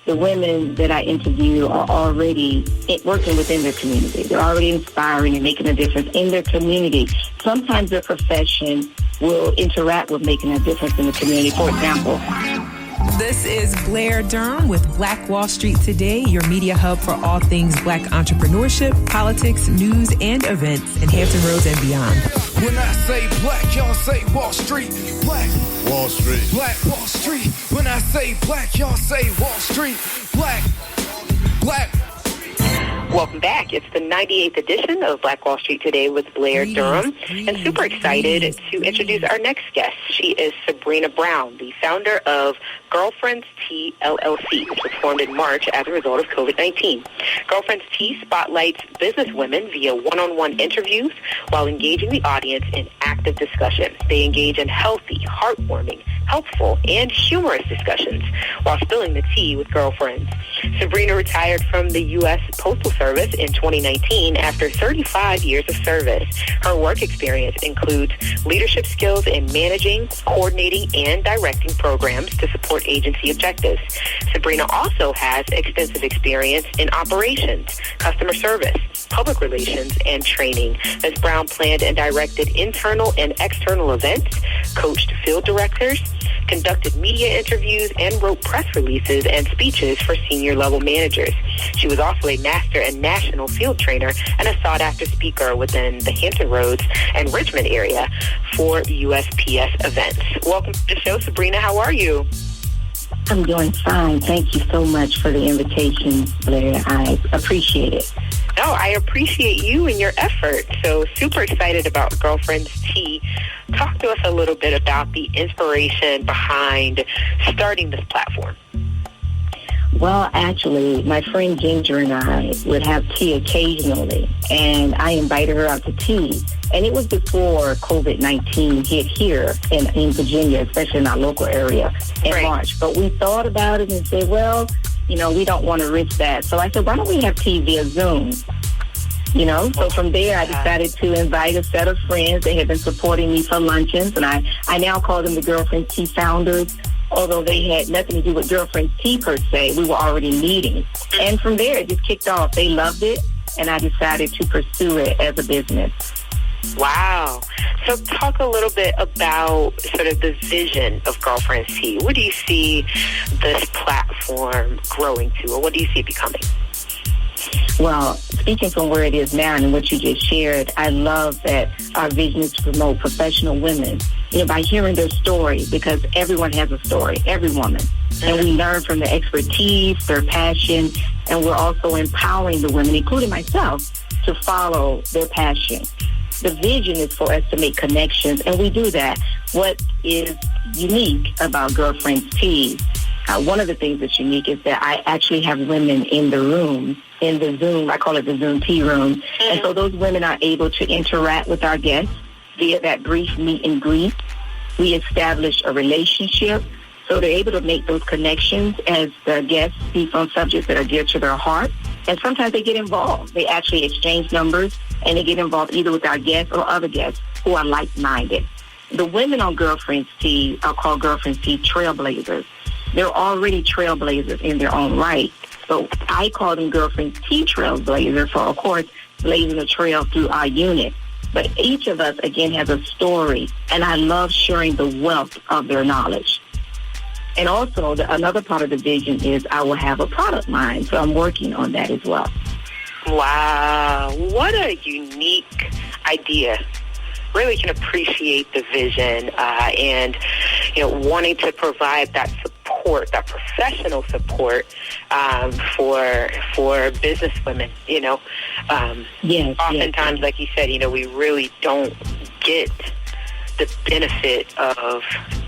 the women that I interview are already working within their community. They're already inspiring and making a difference in their community. Sometimes their profession will interact with making a difference in the community. For example, this is Blair Durham with Black Wall Street Today, your media hub for all things Black entrepreneurship, politics, news, and events in Hampton Roads and beyond. When I say black, y'all say Wall Street. Black Wall Street. Black Wall Street. When I say black, y'all say Wall Street. Black. Welcome back. It's the 98th edition of Black Wall Street Today with Blair Durham. And super excited to introduce our next guest. She is Sebrina Brown, the founder of Girlfriends Tea LLC, which was formed in March as a result of COVID-19. Girlfriends Tea spotlights businesswomen via one-on-one interviews while engaging the audience in active discussion. They engage in healthy, heartwarming, helpful, and humorous discussions while spilling the tea with girlfriends. Sebrina retired from the U.S. Postal Service in 2019 after 35 years of service. Her work experience includes leadership skills in managing, coordinating, and directing programs to support agency objectives. Sebrina also has extensive experience in operations, customer service, public relations, and training. Ms. Brown planned and directed internal and external events, coached field directors, conducted media interviews, and wrote press releases and speeches for senior-level managers. She was also a master and national field trainer and a sought-after speaker within the Hampton Roads and Richmond area for USPS events. Welcome to the show, Sebrina. How are you? I'm doing fine. Thank you so much for the invitation, Blair. I appreciate it. No, I appreciate you and your effort. So super excited about Girlfriends Tea. Talk to us a little bit about the inspiration behind starting this platform. Well, actually, my friend Ginger and I would have tea occasionally, and I invited her out to tea. And it was before COVID-19 hit here in Virginia, especially in our local area in March. But we thought about it and said, well, we don't want to risk that. So I said, why don't we have tea via Zoom? So from there, I decided to invite a set of friends. They had been supporting me for luncheons, and I now call them the Girlfriends Tea founders. Although they had nothing to do with Girlfriends Tea per se, we were already meeting. And from there, it just kicked off. They loved it, and I decided to pursue it as a business. Wow. So talk a little bit about sort of the vision of Girlfriends Tea. Where do you see this platform growing to, or what do you see it becoming? Well, speaking from where it is now and what you just shared, I love that our vision is to promote professional women, by hearing their story, because everyone has a story, every woman. And we learn from their expertise, their passion, and we're also empowering the women, including myself, to follow their passion. The vision is for us to make connections, and we do that. What is unique about Girlfriends Tea, one of the things that's unique is that I actually have women in the room, in the Zoom, I call it the Zoom tea room. And so those women are able to interact with our guests via that brief meet and greet. We establish a relationship, so they're able to make those connections as the guests speak on subjects that are dear to their heart. And sometimes they get involved. They actually exchange numbers, and they get involved either with our guests or other guests who are like-minded. The women on Girlfriends Tea are called Girlfriends Tea trailblazers. They're already trailblazers in their own right. So I call them Girlfriends Tea trailblazers for, of course, blazing a trail through our unit. But each of us, again, has a story, and I love sharing the wealth of their knowledge. And also, another part of the vision is I will have a product line, so I'm working on that as well. Wow, what a unique idea. Really can appreciate the vision and, wanting to provide that support, that professional support for business women, Yes, oftentimes, like you said, we really don't get the benefit of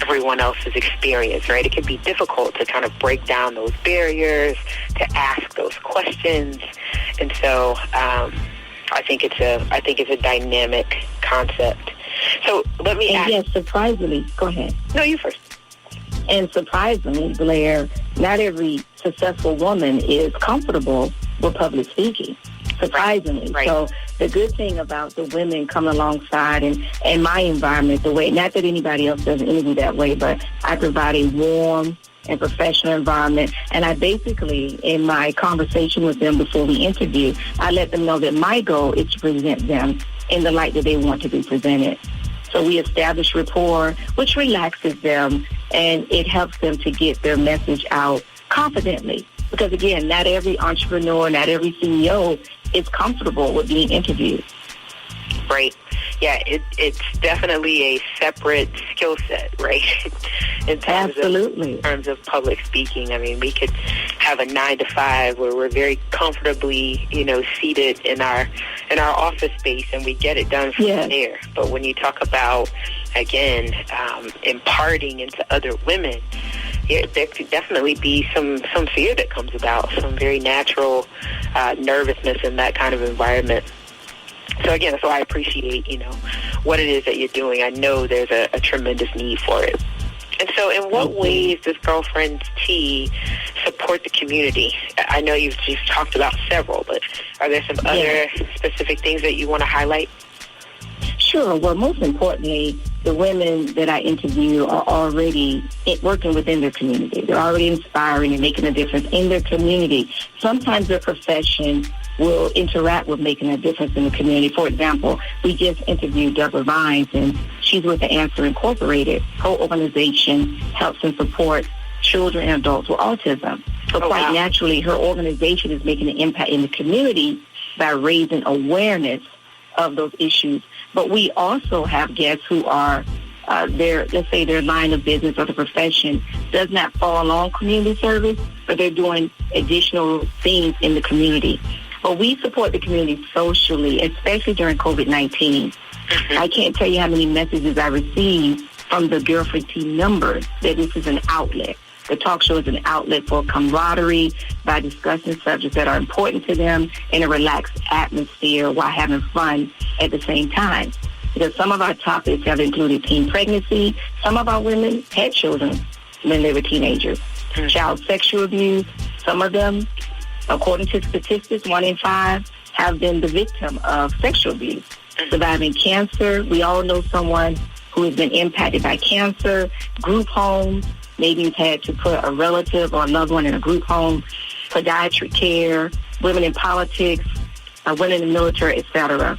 everyone else's experience, right? It can be difficult to kind of break down those barriers, to ask those questions. And so I think it's a dynamic concept. So let me ask. Yes, surprisingly, go ahead. No, you first. And surprisingly, Blair, not every successful woman is comfortable with public speaking. Surprisingly. Right. So the good thing about the women coming alongside and my environment, the way, not that anybody else does an interview that way, but I provide a warm, and professional environment. And I basically, in my conversation with them before we interview, I let them know that my goal is to present them in the light that they want to be presented. So we establish rapport, which relaxes them, and it helps them to get their message out confidently. Because, again, not every entrepreneur, not every CEO is comfortable with being interviewed. Right. Yeah, it's definitely a separate skill set, right? in terms of public speaking. I mean, we could have a 9-to-5 where we're very comfortably, seated in our office space, and we get it done from there. But when you talk about, again, imparting into other women, there could definitely be some fear that comes about, some very natural nervousness in that kind of environment. So again, I appreciate, what it is that you're doing. I know there's a tremendous need for it. And so in what ways does Girlfriends Tea support the community? I know you've talked about several, but are there some other specific things that you want to highlight? Sure. Well, most importantly, the women that I interview are already working within their community. They're already inspiring and making a difference in their community. Sometimes their profession will interact with making a difference in the community. For example, we just interviewed Deborah Vines, and she's with the Answer Incorporated. Her organization helps and supports children and adults with autism. So quite naturally, her organization is making an impact in the community by raising awareness of those issues. But we also have guests who are let's say their line of business or the profession does not fall along community service, but they're doing additional things in the community. But we support the community socially, especially during COVID-19. I can't tell you how many messages I received from the Girlfriend Tea members that this is an outlet. The talk show is an outlet for camaraderie by discussing subjects that are important to them in a relaxed atmosphere while having fun at the same time. Because some of our topics have included teen pregnancy. Some of our women had children when they were teenagers. Child sexual abuse. Some of them, according to statistics, 1 in 5 have been the victim of sexual abuse. Surviving cancer. We all know someone who has been impacted by cancer. Group homes. Maybe you've had to put a relative or a loved one in a group home. Podiatric care. Women in politics. Women in the military, etc.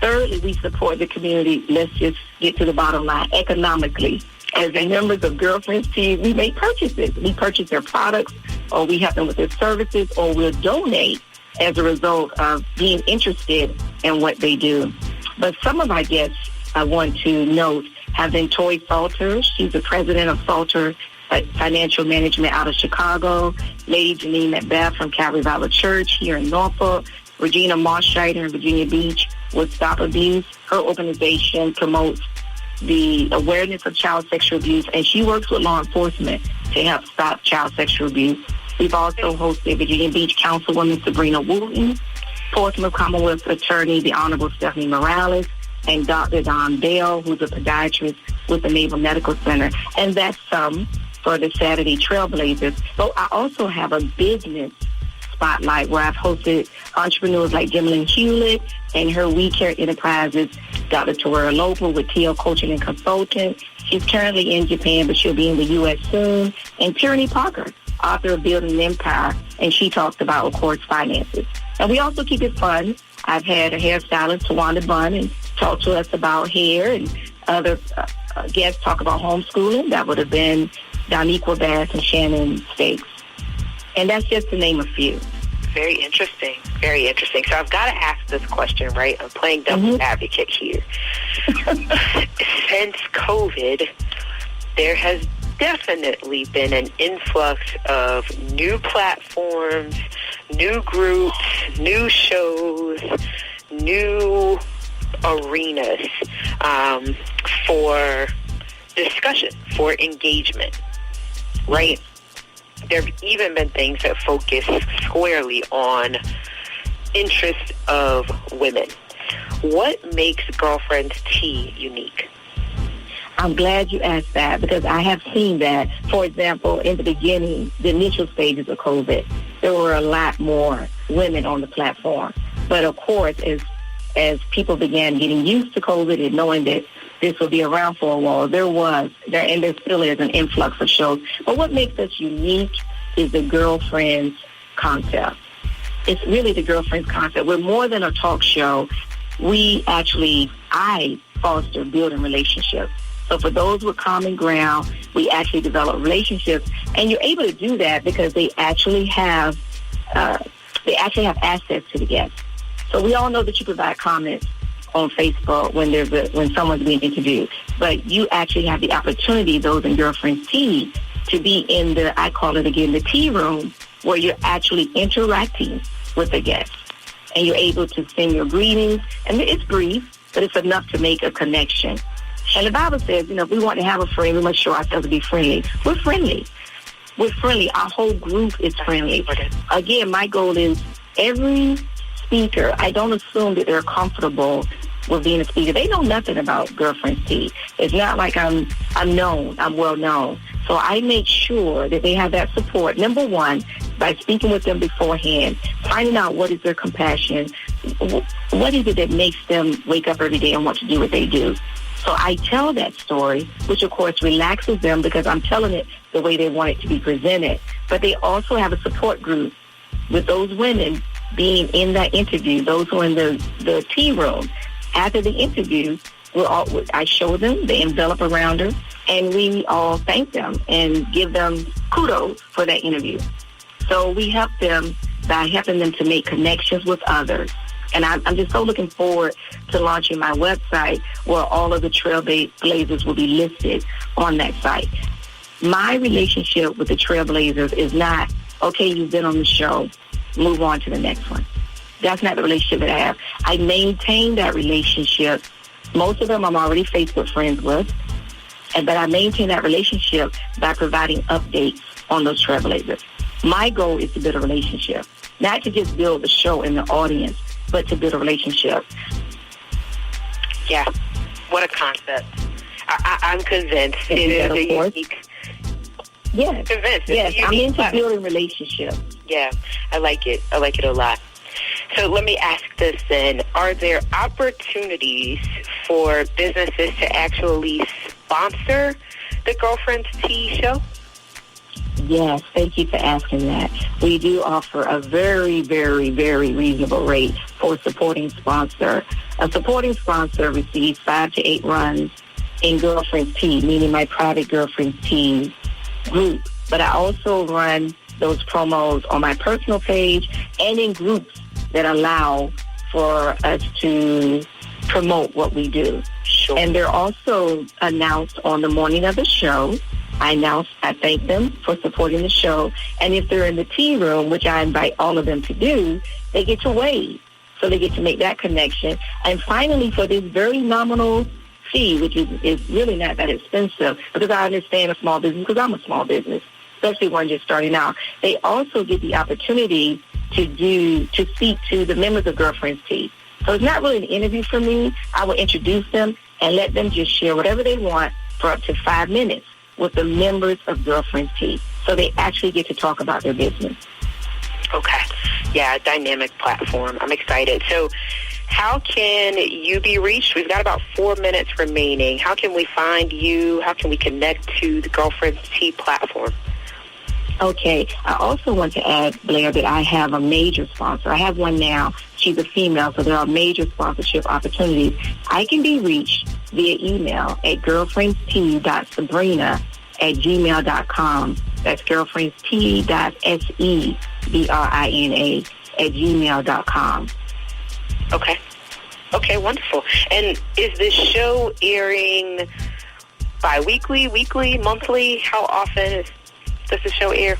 Thirdly, we support the community. Let's just get to the bottom line. Economically. As members of Girlfriends Tea, we make purchases. We purchase their products, or we help them with their services, or we'll donate as a result of being interested in what they do. But some of our guests, I want to note, have been Toy Salter. She's the president of Salter Financial Management out of Chicago. Lady Janine Macbeth from Calvary Bible Church here in Norfolk. Regina Marshrider in Virginia Beach with Stop Abuse. Her organization promotes the awareness of child sexual abuse, and she works with law enforcement to help stop child sexual abuse. We've also hosted Virginia Beach Councilwoman Sebrina Wooten, Portsmouth Commonwealth Attorney, the Honorable Stephanie Morales, and Dr. Don Bell, who's a podiatrist with the Naval Medical Center. And that's some for the Saturday Trailblazers. But I also have a business spotlight where I've hosted entrepreneurs like Gemma Hewlett and her We Care Enterprises, Dr. Torera Loper with TL Coaching and Consulting. She's currently in Japan, but she'll be in the U.S. soon. And Tierney Parker, author of Building an Empire, and she talks about, of course, finances. And we also keep it fun. I've had a hairstylist, Tawanda Bunn, and talk to us about hair, and other guests talk about homeschooling. That would have been Doniqua Bass and Shannon Stakes. And that's just to name a few. Very interesting. Very interesting. So I've got to ask this question, right? I'm playing devil's advocate here. Since COVID, there has definitely been an influx of new platforms, new groups, new shows, new arenas for discussion, for engagement, right? There have even been things that focus squarely on interests of women. What makes Girlfriends Tea unique? I'm glad you asked that, because I have seen that. For example, in the beginning, the initial stages of COVID, there were a lot more women on the platform. But of course, as people began getting used to COVID and knowing that this will be around for a while. And there still is an influx of shows. But what makes us unique is the girlfriends concept. It's really the girlfriends concept. We're more than a talk show. I foster building relationships. So for those with common ground, we actually develop relationships. And you're able to do that because they actually have access to the guests. So we all know that you provide comments on Facebook when someone's being interviewed, but you actually have the opportunity, those in Girlfriends Tea, to be in I call it again, the tea room, where you're actually interacting with the guests. And you're able to send your greetings. And it's brief, but it's enough to make a connection. And the Bible says, if we want to have a friend, we must show ourselves to be friendly. We're friendly. We're friendly. Our whole group is friendly. Again, my goal is every speaker, I don't assume that they're comfortable with being a speaker. They know nothing about Girlfriends Tea. It's not like I'm known. I'm well known. So I make sure that they have that support. Number one, by speaking with them beforehand, finding out what is their compassion, what is it that makes them wake up every day and want to do what they do. So I tell that story, which of course relaxes them because I'm telling it the way they want it to be presented. But they also have a support group with those women being in that interview, those who are in the tea room. After the interview, I show them the envelope around her, and we all thank them and give them kudos for that interview. So we help them by helping them to make connections with others. And I'm just so looking forward to launching my website where all of the Trailblazers will be listed on that site. My relationship with the Trailblazers is not, okay, you've been on the show, move on to the next one. That's not the relationship that I have. I maintain that relationship. Most of them I'm already Facebook friends with, but I maintain that relationship by providing updates on those Trailblazers. My goal is to build a relationship, not to just build the show and the audience, but to build a relationship. Yeah, what a concept. I'm convinced it is a unique. Yes, convinced. Yes, I'm into building relationships. Yeah, I like it. I like it a lot. So let me ask this then. Are there opportunities for businesses to actually sponsor the Girlfriends Tea show? Yes, thank you for asking that. We do offer a very, very, very reasonable rate for a supporting sponsor. A supporting sponsor receives 5 to 8 runs in Girlfriends Tea, meaning my private Girlfriends Tea group. But I also run those promos on my personal page and in groups that allow for us to promote what we do. Sure. And they're also announced on the morning of the show. I thank them for supporting the show. And if they're in the tea room, which I invite all of them to do, they get to wave. So they get to make that connection. And finally, for this very nominal fee, which is really not that expensive, because I understand a small business, because I'm a small business, especially one just starting out, they also get the opportunity to speak to the members of Girlfriends Tea. So it's not really an interview for me. I will introduce them and let them just share whatever they want for up to 5 minutes with the members of Girlfriends Tea. So they actually get to talk about their business. Okay. Yeah, dynamic platform. I'm excited. So how can you be reached? We've got about 4 minutes remaining. How can we find you? How can we connect to the Girlfriends Tea platform? Okay. I also want to add, Blair, that I have a major sponsor. I have one now. She's a female, so there are major sponsorship opportunities. I can be reached via email at girlfriendst.sabrina@gmail.com. That's girlfriendst.sebrina@gmail.com. Okay. Okay, wonderful. And is this show airing bi-weekly, weekly, monthly? How often does the show air?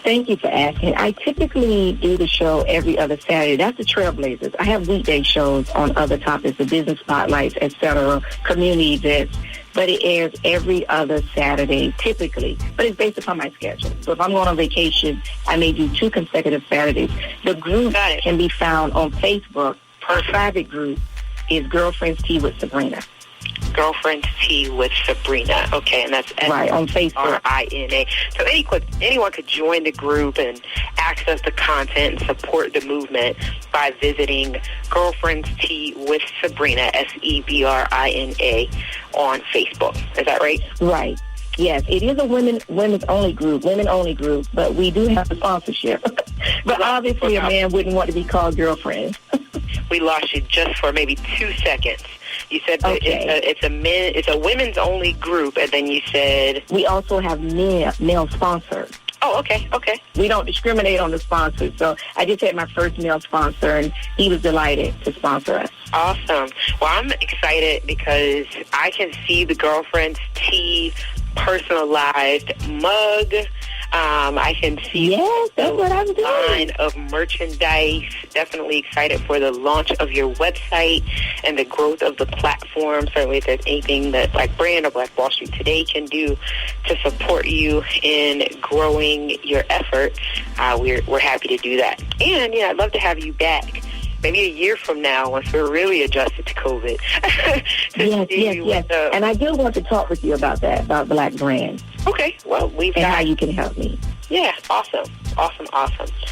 Thank you for asking. I typically do the show every other Saturday. That's the Trailblazers. I have weekday shows on other topics, the business spotlights, etc., community events, but it airs every other Saturday, typically. But it's based upon my schedule. So if I'm going on vacation, I may do 2 consecutive Saturdays. The group can be found on Facebook. Her private group is Girlfriends Tea with Sebrina. Girlfriends Tea with Sebrina. Okay, and that's right on Facebook. SBRINA. So anyone could join the group and access the content and support the movement by visiting Girlfriends Tea with Sebrina, SEBRINA, on Facebook. Is that right? Right. Yes, it is a women only group, but we do have a sponsorship. But obviously a man wouldn't want to be called girlfriend. We lost you just for maybe 2 seconds. You said that okay. it's a women's only group, and then you said we also have male sponsors. Oh, okay. We don't discriminate on the sponsors. So I just had my first male sponsor, and he was delighted to sponsor us. Awesome. Well, I'm excited because I can see the Girlfriend's Tea personalized mug. I can see that's what I'm doing. Line of merchandise. Definitely excited for the launch of your website and the growth of the platform. Certainly, if there's anything that Black Brand or Black Wall Street Today can do to support you in growing your effort, we're happy to do that. And I'd love to have you back. Maybe a year from now, once we're really adjusted to COVID. Yes. And I do want to talk with you about that, about Black Brand. Okay. Well, how you can help me. Yeah, awesome.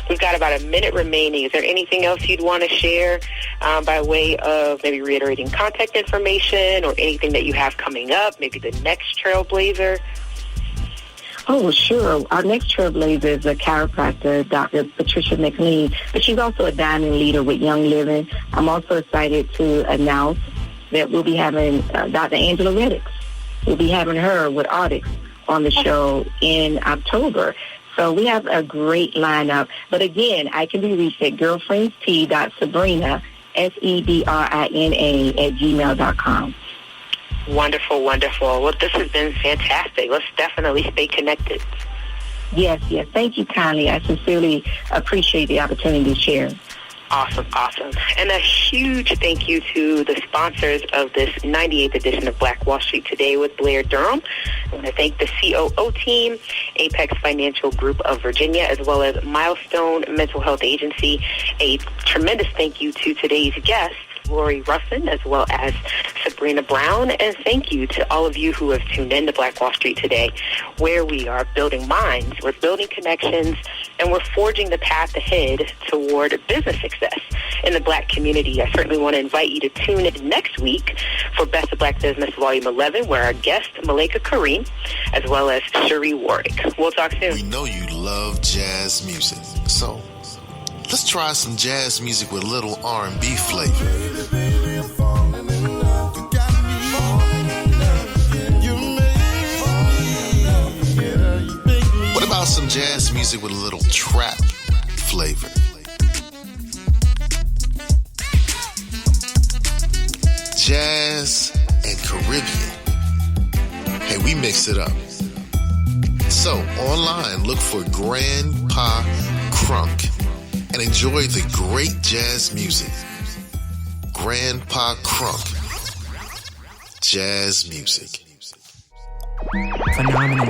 We've got about a minute remaining. Is there anything else you'd want to share by way of maybe reiterating contact information or anything that you have coming up, maybe the next Trailblazer? Oh, sure. Our next trailblazer is a chiropractor, Dr. Patricia McLean, but she's also a diamond leader with Young Living. I'm also excited to announce that we'll be having Dr. Angela Reddix. We'll be having her with Audix on the show in October. So we have a great lineup. But again, I can be reached at girlfriendstea.sabrina, SEBRINA @gmail.com. Wonderful. Well, this has been fantastic. Let's definitely stay connected. Yes. Thank you kindly. I sincerely appreciate the opportunity to share. Awesome. And a huge thank you to the sponsors of this 98th edition of Black Wall Street Today with Blair Durham. I want to thank the COO team, Apex Financial Group of Virginia, as well as Milestone Mental Health Agency. A tremendous thank you to today's guests, Lori Ruffin, as well as Sebrina Brown, and thank you to all of you who have tuned in to Black Wall Street Today, where we are building minds, we're building connections, and we're forging the path ahead toward business success in the Black community. I certainly want to invite you to tune in next week for Best of Black Business Volume 11, where our guest, Malika Kareem, as well as Cherie Warwick. We'll talk soon. We know you love jazz music, so let's try some jazz music with a little R&B flavor. What about some jazz music with a little trap flavor? Jazz and Caribbean. Hey, we mix it up. So, online, look for Grandpa Crunk and enjoy the great jazz music. Grandpa Crunk. Jazz music. Phenomenal.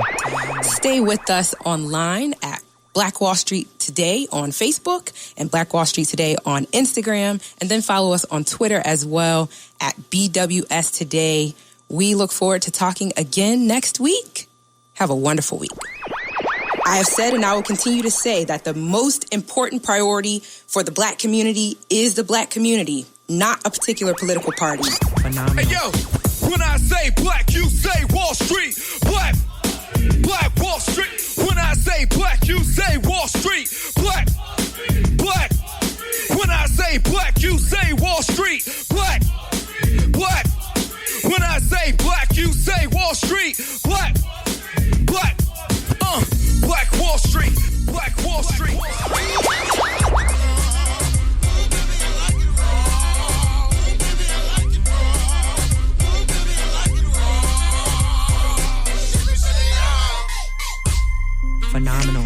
Stay with us online at Black Wall Street Today on Facebook and Black Wall Street Today on Instagram, and then follow us on Twitter as well at BWS Today. We look forward to talking again next week. Have a wonderful week. I have said and I will continue to say that the most important priority for the Black community is the Black community, not a particular political party. Phenomenal. Hey, yo, when I say black, you say Wall Street. Black Wall Street. When I say black, you say Wall Street. Black. When I say black, you say Wall Street. Black. When I say black, you say Wall Street. Black. Black Wall Street. Black Wall Street. Phenomenal.